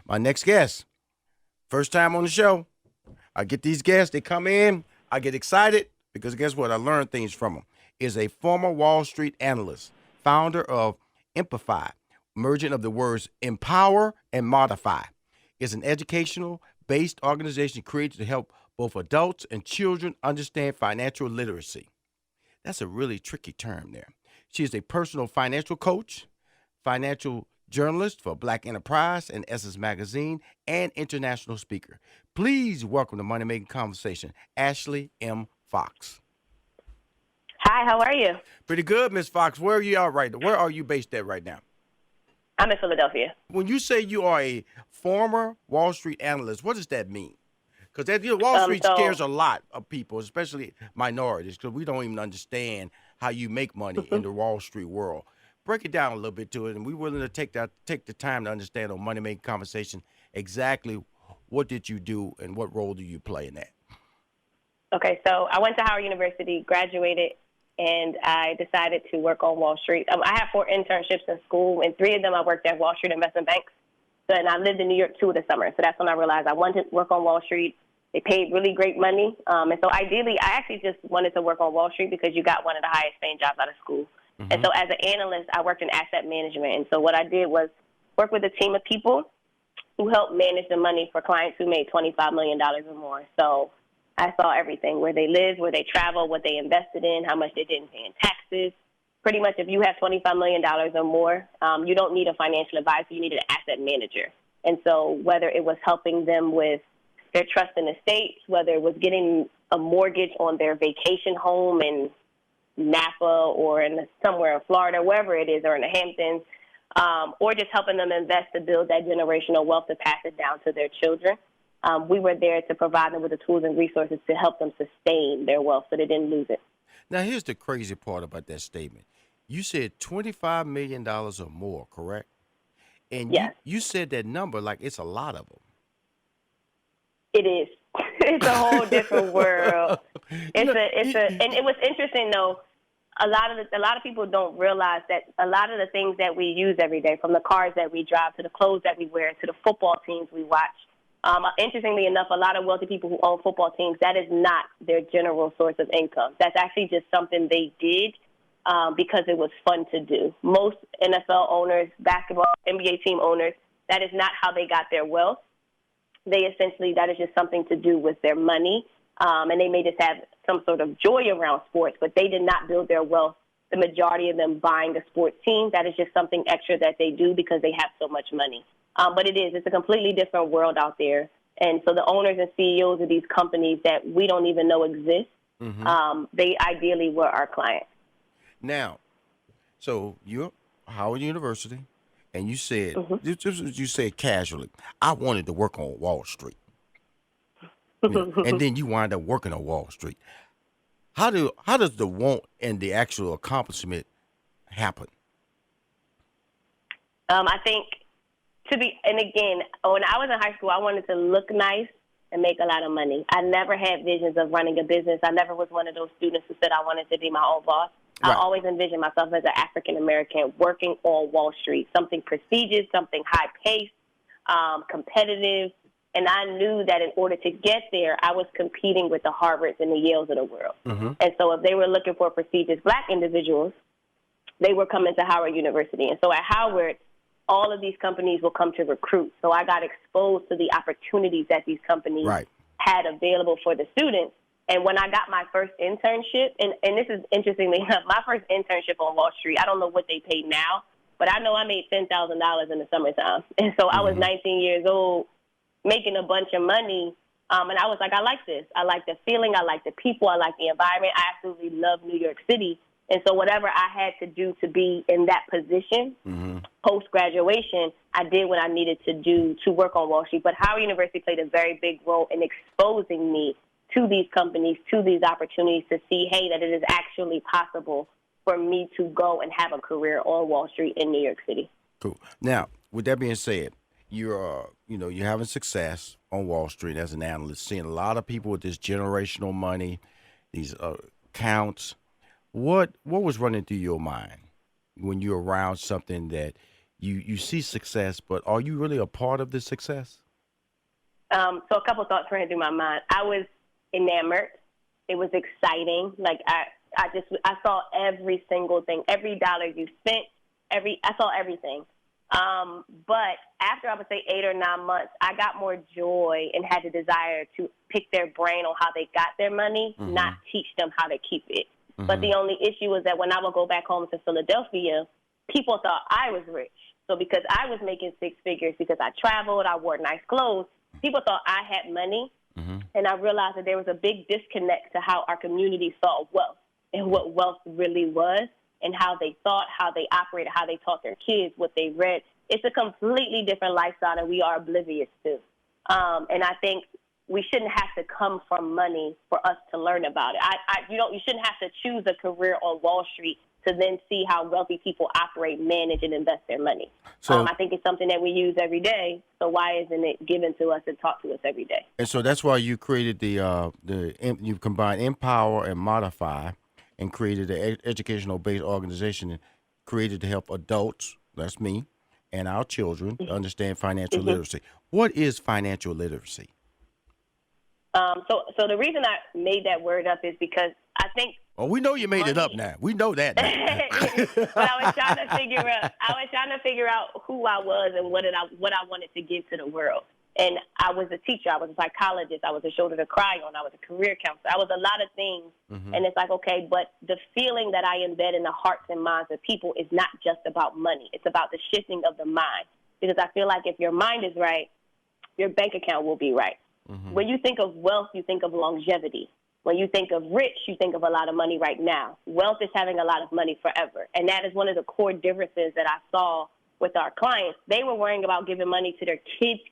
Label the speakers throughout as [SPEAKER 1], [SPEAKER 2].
[SPEAKER 1] My next guest, first time on the show. I get these guests, they come in, I get excited because guess what? I learn things from them. Is a former Wall Street analyst, founder of Amplify, merging of the words empower and modify. It's an educational based organization created to help both adults and children understand financial literacy. That's a really tricky term there. She is a personal financial coach, financial journalist for Black Enterprise and Essence Magazine, and international speaker. Please welcome to Money Making Conversation, Ashley M. Fox.
[SPEAKER 2] Hi, how are you?
[SPEAKER 1] Pretty good, Miss Fox. Where are you at right now? Where are you based at right now?
[SPEAKER 2] I'm in Philadelphia.
[SPEAKER 1] When you say you are a former Wall Street analyst, what does that mean? Because Wall Street scares a lot of people, especially minorities, because we don't even understand how you make money in the Wall Street world. Break it down a little bit to it, and we're willing to take the time to understand on Money Making Conversation exactly what did you do and what role do you play in that.
[SPEAKER 2] Okay, so I went to Howard University, graduated, and I decided to work on Wall Street. I had 4 internships in school, and 3 of them I worked at Wall Street investment banks. And I lived in New York 2 of the summer, so that's when I realized I wanted to work on Wall Street. They paid really great money, and so ideally, I actually just wanted to work on Wall Street because you got one of the highest paying jobs out of school. Mm-hmm. And so as an analyst, I worked in asset management, and so what I did was work with a team of people who helped manage the money for clients who made $25 million or more. So I saw everything, where they lived, where they traveled, what they invested in, how much they didn't pay in taxes. Pretty much if you have $25 million or more, you don't need a financial advisor, you need an asset manager. And so whether it was helping them with their trust in estates, whether it was getting a mortgage on their vacation home in Napa or somewhere in Florida, wherever it is, or in the Hamptons, or just helping them invest to build that generational wealth to pass it down to their children. We were there to provide them with the tools and resources to help them sustain their wealth so they didn't lose it.
[SPEAKER 1] Now, here's the crazy part about that statement. You said $25 million or more, correct? And
[SPEAKER 2] yes.
[SPEAKER 1] you said that number like it's a lot of them.
[SPEAKER 2] It is. It's a whole different world. And it was interesting though. A lot of people don't realize that a lot of the things that we use every day, from the cars that we drive to the clothes that we wear to the football teams we watch. Interestingly enough, a lot of wealthy people who own football teams, that is not their general source of income. That's actually just something they did because it was fun to do. Most NFL owners, basketball, NBA team owners, that is not how they got their wealth. That is just something to do with their money. And they may just have some sort of joy around sports, but they did not build their wealth. The majority of them buying a sports team, that is just something extra that they do because they have so much money. But it's a completely different world out there. And so the owners and CEOs of these companies that we don't even know exist, they ideally were our clients.
[SPEAKER 1] Now, so you're Howard University, and you said, you said casually, I wanted to work on Wall Street. And then you wind up working on Wall Street. How does the want and the actual accomplishment happen?
[SPEAKER 2] I think and again, when I was in high school, I wanted to look nice and make a lot of money. I never had visions of running a business. I never was one of those students who said I wanted to be my own boss. Right. I always envisioned myself as an African-American working on Wall Street, something prestigious, something high-paced, competitive. And I knew that in order to get there, I was competing with the Harvards and the Yales of the world. And so if they were looking for prestigious Black individuals, they were coming to Howard University. And so at Howard, all of these companies will come to recruit. So I got exposed to the opportunities that these companies had available for the students. And when I got my first internship, and this is interestingly enough, my first internship on Wall Street, I don't know what they pay now, but I know I made $10,000 in the summertime. And so I was 19 years old, making a bunch of money. And I was like, I like this. I like the feeling. I like the people. I like the environment. I absolutely love New York City. And so whatever I had to do to be in that position post-graduation, I did what I needed to do to work on Wall Street. But Howard University played a very big role in exposing me to these companies, to these opportunities to see, hey, that it is actually possible for me to go and have a career on Wall Street in New York City.
[SPEAKER 1] Cool. Now, with that being said, you're having success on Wall Street as an analyst, seeing a lot of people with this generational money, these accounts. What was running through your mind when you're around something that you see success, but are you really a part of this success?
[SPEAKER 2] So a couple thoughts ran through my mind. I was enamored. It was exciting. Like I saw every single thing, every dollar you spent, I saw everything. But after I would say 8 or 9 months, I got more joy and had the desire to pick their brain on how they got their money, not teach them how to keep it. But the only issue was that when I would go back home to Philadelphia, people thought I was rich. So because I was making 6 figures, because I traveled, I wore nice clothes, people thought I had money. And I realized that there was a big disconnect to how our community saw wealth and what wealth really was and how they thought, how they operated, how they taught their kids, what they read. It's a completely different lifestyle that we are oblivious to. And I think we shouldn't have to come from money for us to learn about it. You shouldn't have to choose a career on Wall Street to then see how wealthy people operate, manage, and invest their money. So I think it's something that we use every day. So why isn't it given to us and taught to us every day?
[SPEAKER 1] And so that's why you created you combined Empower and Modify, and created an educational-based organization and created to help adults, that's me, and our children to understand financial literacy. What is financial literacy?
[SPEAKER 2] So the reason I made that word up is because I think.
[SPEAKER 1] Oh, we know you made it up now. We know that now.
[SPEAKER 2] But I was trying to figure out who I was and what I wanted to give to the world. And I was a teacher. I was a psychologist. I was a shoulder to cry on. I was a career counselor. I was a lot of things. And it's like, okay, but the feeling that I embed in the hearts and minds of people is not just about money. It's about the shifting of the mind. Because I feel like if your mind is right, your bank account will be right. When you think of wealth, you think of longevity. When you think of rich, you think of a lot of money right now. Wealth is having a lot of money forever. And that is one of the core differences that I saw with our clients. They were worrying about giving money to their kids'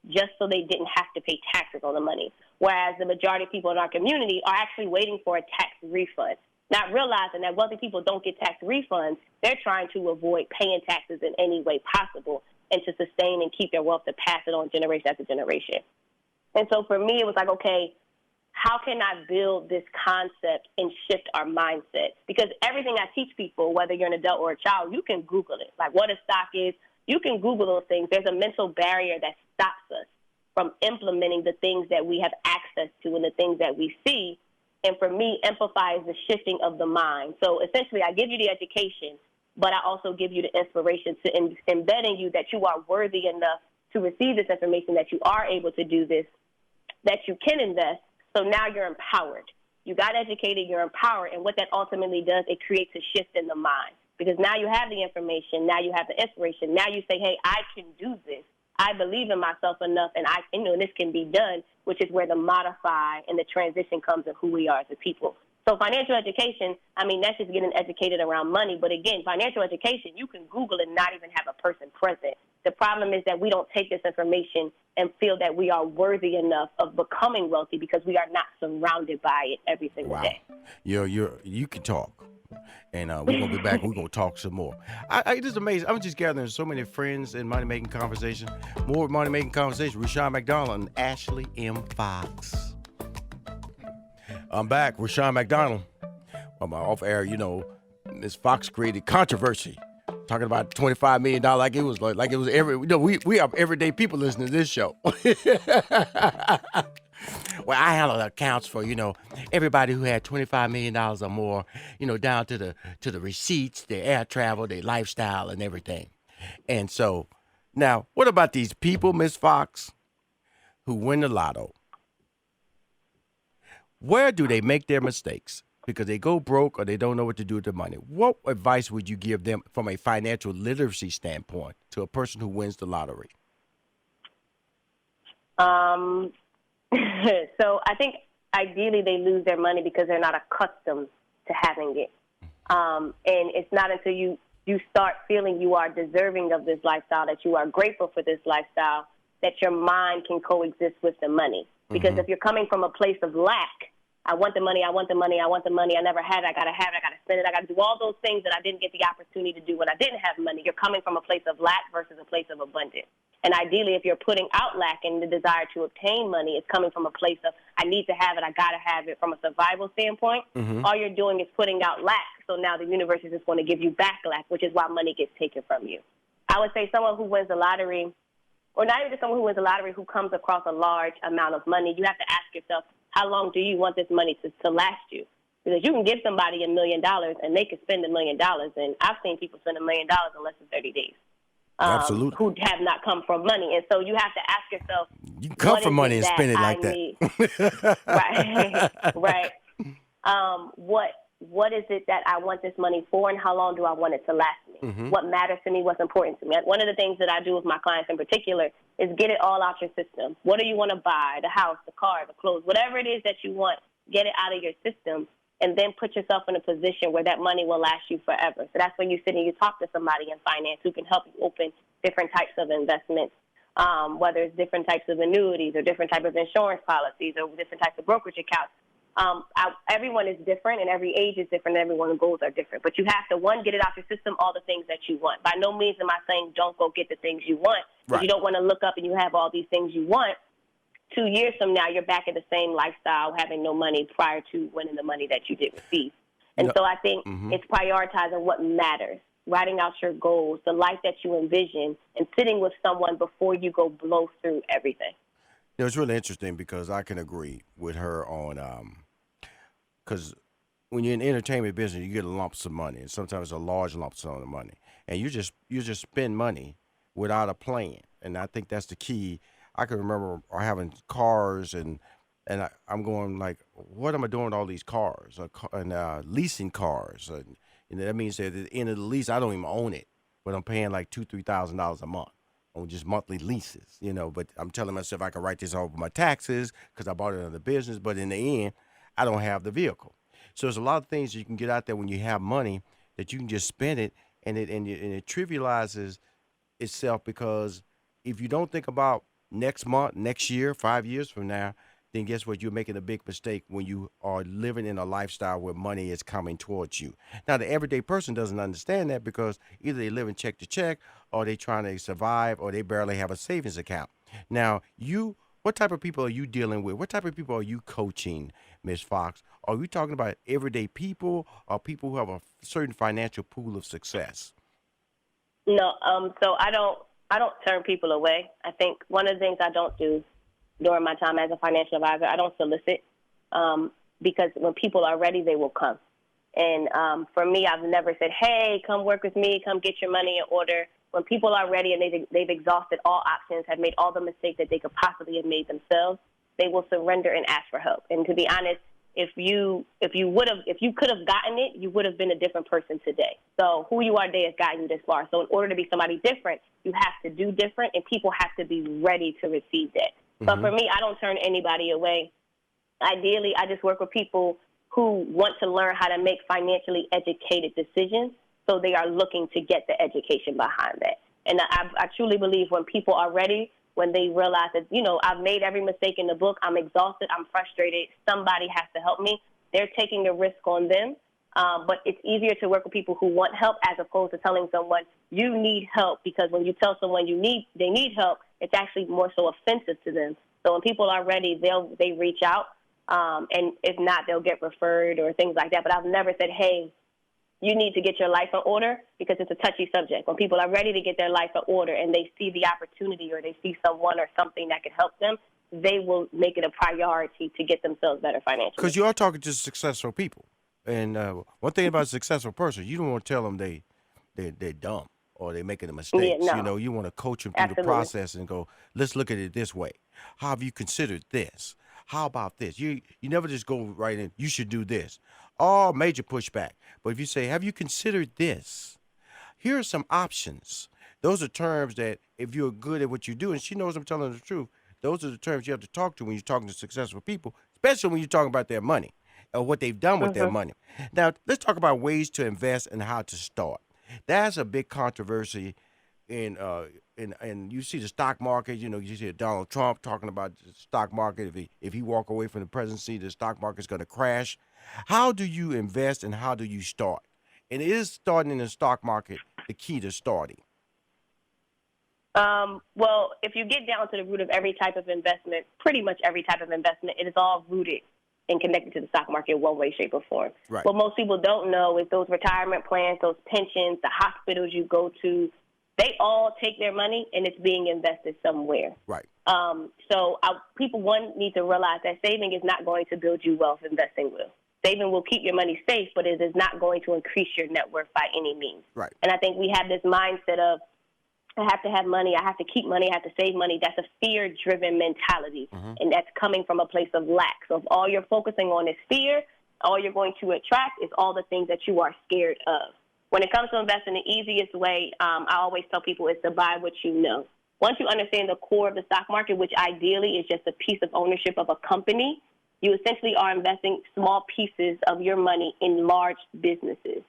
[SPEAKER 2] just so they didn't have to pay taxes on the money. Whereas the majority of people in our community are actually waiting for a tax refund, not realizing that wealthy people don't get tax refunds. They're trying to avoid paying taxes in any way possible and to sustain and keep their wealth to pass it on generation after generation. And so for me, it was like, okay, how can I build this concept and shift our mindset? Because everything I teach people, whether you're an adult or a child, you can Google it. Like what a stock is, you can Google those things. There's a mental barrier that stops us from implementing the things that we have access to and the things that we see. And for me, Amplify is the shifting of the mind. So essentially, I give you the education, but I also give you the inspiration to embed in you that you are worthy enough to receive this information, that you are able to do this, that you can invest. So now you're empowered. You got educated, you're empowered. And what that ultimately does, it creates a shift in the mind. Because now you have the information, now you have the inspiration. Now you say, hey, I can do this. I believe in myself enough, and this can be done, which is where the modify and the transition comes of who we are as a people. So financial education, that's just getting educated around money. But again, financial education, you can Google and not even have a person present. The problem is that we don't take this information and feel that we are worthy enough of becoming wealthy because we are not surrounded by it every single day.
[SPEAKER 1] You can talk. And we're going to be back. We're going to talk some more. It is amazing. I'm just gathering so many friends in Money Making Conversation. More Money Making Conversation. Rashawn McDonald and Ashley M. Fox. I'm back. Rashawn McDonald. On my off air, Ms. Fox created controversy. Talking about $25 million like it was we have everyday people listening to this show. Well, I handle accounts for, everybody who had $25 million or more, down to the receipts, their air travel, their lifestyle and everything. And so now, what about these people, Ms. Fox, who win the lotto? Where do they make their mistakes? Because they go broke or they don't know what to do with their money. What advice would you give them from a financial literacy standpoint to a person who wins the lottery?
[SPEAKER 2] So I think ideally they lose their money because they're not accustomed to having it. And it's not until you start feeling you are deserving of this lifestyle, that you are grateful for this lifestyle, that your mind can coexist with the money. Because if you're coming from a place of lack, I want the money, I want the money, I want the money. I never had it. I got to have it. I got to spend it. I got to do all those things that I didn't get the opportunity to do when I didn't have money. You're coming from a place of lack versus a place of abundance. And ideally, if you're putting out lack and the desire to obtain money, it's coming from a place of, I need to have it, I got to have it. From a survival standpoint, all you're doing is putting out lack. So now the universe is just going to give you back lack, which is why money gets taken from you. I would say someone who wins the lottery, or not even just someone who wins the lottery who comes across a large amount of money, you have to ask yourself, how long do you want this money to last you? Because you can give somebody $1 million and they can spend $1 million. And I've seen people spend $1 million in less than 30 days.
[SPEAKER 1] Absolutely.
[SPEAKER 2] Who have not come from money. And so you have to ask yourself,
[SPEAKER 1] you can come from money and spend it like that.
[SPEAKER 2] Right. What is it that I want this money for, and how long do I want it to last me? What matters to me, what's important to me? One of the things that I do with my clients in particular is get it all out your system. What do you want to buy? The house, the car, the clothes, whatever it is that you want, get it out of your system, and then put yourself in a position where that money will last you forever. So that's when you sit and you talk to somebody in finance who can help you open different types of investments, whether it's different types of annuities or different types of insurance policies or different types of brokerage accounts. Everyone is different, and every age is different, and everyone's goals are different. But you have to, one, get it out your system, all the things that you want. By no means am I saying don't go get the things you want. Right. If you don't want to look up and you have all these things you want, 2 years from now, you're back in the same lifestyle, having no money prior to winning the money that you did receive. And so I think it's prioritizing what matters, writing out your goals, the life that you envision, and sitting with someone before you go blow through everything.
[SPEAKER 1] You know, it's really interesting because I can agree with her on because when you're in the entertainment business, you get a lump sum of money, and sometimes a large lump sum of money, and you just spend money without a plan. And I think that's the key. I can remember having cars, and I'm going like, what am I doing with all these cars? And leasing cars, and that means that at the end of the lease, I don't even own it, but I'm paying like $2,000-$3,000 a month on just monthly leases, you know. But I'm telling myself I can write this off with my taxes because I bought it on the business. But in the end, I don't have the vehicle. So there's a lot of things you can get out there when you have money that you can just spend it, and it trivializes itself, because if you don't think about next month, next year, 5 years from now, then guess what? You're making a big mistake when you are living in a lifestyle where money is coming towards you. Now, the everyday person doesn't understand that because either they live in check to check, or they trying to survive, or they barely have a savings account. Now, what type of people are you dealing with? What type of people are you coaching, Ms. Fox? Are we talking about everyday people or people who have a certain financial pool of success?
[SPEAKER 2] No, so I don't turn people away. I think one of the things I don't do during my time as a financial advisor, I don't solicit, because when people are ready, they will come. And for me, I've never said, hey, come work with me, come get your money in order. When people are ready and they've exhausted all options, have made all the mistakes that they could possibly have made themselves, they will surrender and ask for help. And to be honest, if you could have gotten it, you would have been a different person today. So who you are today has gotten you this far. So in order to be somebody different, you have to do different, and people have to be ready to receive that. But for me, I don't turn anybody away. Ideally, I just work with people who want to learn how to make financially educated decisions, so they are looking to get the education behind that. And I truly believe when people are ready, when they realize that, you know, I've made every mistake in the book, I'm exhausted, I'm frustrated, somebody has to help me, they're taking the risk on them. But it's easier to work with people who want help as opposed to telling someone you need help, because when you tell someone they need help, it's actually more so offensive to them. So when people are ready, they reach out, and if not, they'll get referred or things like that. But I've never said, hey, you need to get your life in order, because it's a touchy subject. When people are ready to get their life in order and they see the opportunity or they see someone or something that can help them, they will make it a priority to get themselves better financially.
[SPEAKER 1] Because you are talking to successful people. And one thing about a successful person, you don't want to tell them they're dumb or they're making a mistake.
[SPEAKER 2] Yeah, no.
[SPEAKER 1] You know, you want to coach them through the process and go, let's look at it this way. How have you considered this? How about this? You never just go right in, you should do this. All major pushback. But if you say, have you considered this? Here are some options. Those are terms that if you're good at what you do, and she knows I'm telling the truth, those are the terms you have to talk to when you're talking to successful people, especially when you're talking about their money or what they've done with their money. Now, let's talk about ways to invest and how to start. That's a big controversy and you see the stock market. You see Donald Trump talking about the stock market. If he walk away from the presidency, the stock market's going to crash. How do you invest and how do you start? And is starting in the stock market the key to starting?
[SPEAKER 2] Well, if you get down to the root of every type of investment, pretty much every type of investment, it is all rooted and connected to the stock market one way, shape, or form.
[SPEAKER 1] Right.
[SPEAKER 2] What most people don't know is those retirement plans, those pensions, the hospitals you go to, they all take their money and it's being invested somewhere.
[SPEAKER 1] Right.
[SPEAKER 2] So people, need to realize that saving is not going to build you wealth, investing will. Saving will keep your money safe, but it is not going to increase your net worth by any means.
[SPEAKER 1] Right.
[SPEAKER 2] And I think we have this mindset of, I have to have money, I have to keep money, I have to save money. That's a fear-driven mentality, and that's coming from a place of lack. So if all you're focusing on is fear, all you're going to attract is all the things that you are scared of. When it comes to investing, the easiest way, I always tell people, is to buy what you know. Once you understand the core of the stock market, which ideally is just a piece of ownership of a company, you essentially are investing small pieces of your money in large businesses.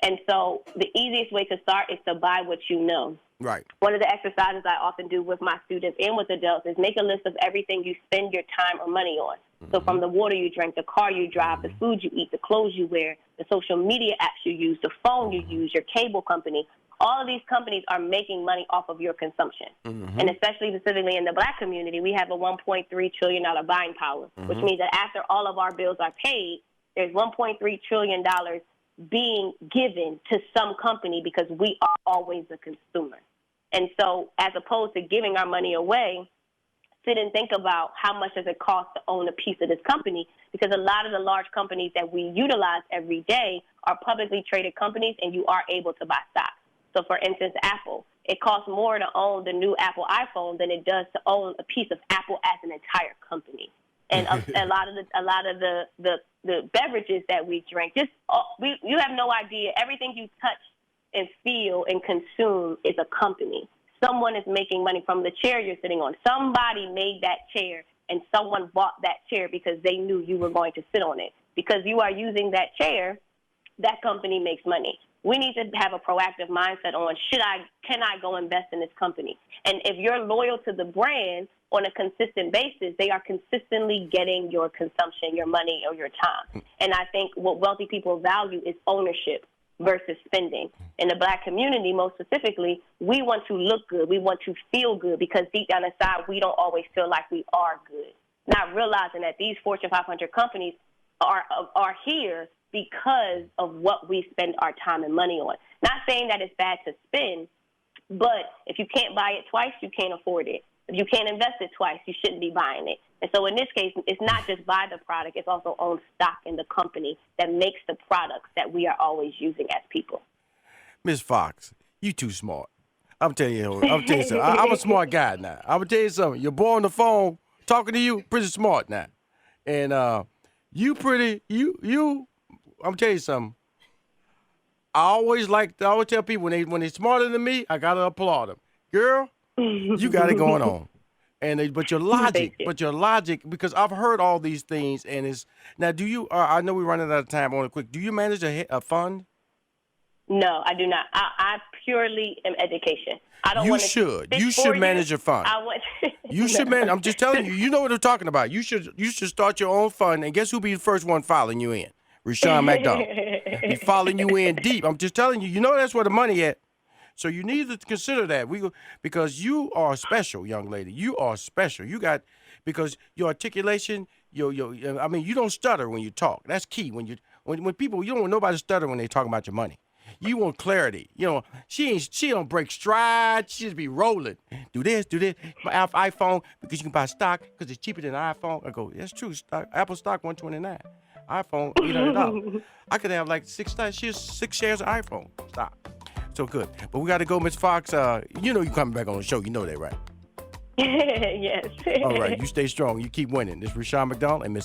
[SPEAKER 2] And so the easiest way to start is to buy what you know.
[SPEAKER 1] Right.
[SPEAKER 2] One of the exercises I often do with my students and with adults is make a list of everything you spend your time or money on. So from the water you drink, the car you drive, the food you eat, the clothes you wear, the social media apps you use, the phone you use, your cable company, all of these companies are making money off of your consumption. And especially specifically in the Black community, we have a $1.3 trillion buying power, which means that after all of our bills are paid, there's $1.3 trillion being given to some company because we are always a consumer. And so as opposed to giving our money away, sit and think about how much does it cost to own a piece of this company, because a lot of the large companies that we utilize every day are publicly traded companies, and you are able to buy stock. So, for instance, Apple, it costs more to own the new Apple iPhone than it does to own a piece of Apple as an entire company. And a lot of the beverages that we drink, you have no idea. Everything you touch and feel and consume is a company. Someone is making money from the chair you're sitting on. Somebody made that chair, and someone bought that chair because they knew you were going to sit on it. Because you are using that chair, that company makes money. We need to have a proactive mindset on, can I go invest in this company? And if you're loyal to the brand on a consistent basis, they are consistently getting your consumption, your money, or your time. And I think what wealthy people value is ownership versus spending. In the Black community, most specifically, we want to look good. We want to feel good because deep down inside, we don't always feel like we are good. Not realizing that these Fortune 500 companies are here because of what we spend our time and money on. Not saying that it's bad to spend, but if you can't buy it twice, you can't afford it. If you can't invest it twice, you shouldn't be buying it. And so in this case, it's not just buy the product, it's also own stock in the company that makes the products that we are always using as people.
[SPEAKER 1] Miss Fox, you too smart. I'm telling you something. I'm a smart guy now. I'm going to tell you something. Your boy on the phone talking to you, pretty smart now. And I'm going to tell you something. I always tell people when they're smarter than me, I got to applaud them. Girl, you got it going on. But your logic, because I've heard all these things, and it's now. Do you? I know we're running out of time. On it quick. Do you manage a fund?
[SPEAKER 2] No, I do not. I purely am education. I don't.
[SPEAKER 1] You should. You should manage your fund. You should manage. I'm just telling you. You know what I'm talking about. You should start your own fund, and guess who'll be the first one filing you in? Rashawn McDonald. Be filing you in deep. I'm just telling you. You know that's where the money at. So you need to consider that because you are special, young lady. You are special. Because your articulation, I mean, you don't stutter when you talk. That's key. When people, you don't want nobody to stutter when they talk about your money. You want clarity. She don't break stride. She just be rolling. Do this. My iPhone, because you can buy stock because it's cheaper than an iPhone. I go, that's true. Apple stock $129. iPhone $800. I could have like 6 shares of iPhone stock. So good. But we got to go, Ms. Fox. You coming back on the show. You know that, right?
[SPEAKER 2] Yes.
[SPEAKER 1] All right. You stay strong. You keep winning. This is Rashawn McDonald and Ms.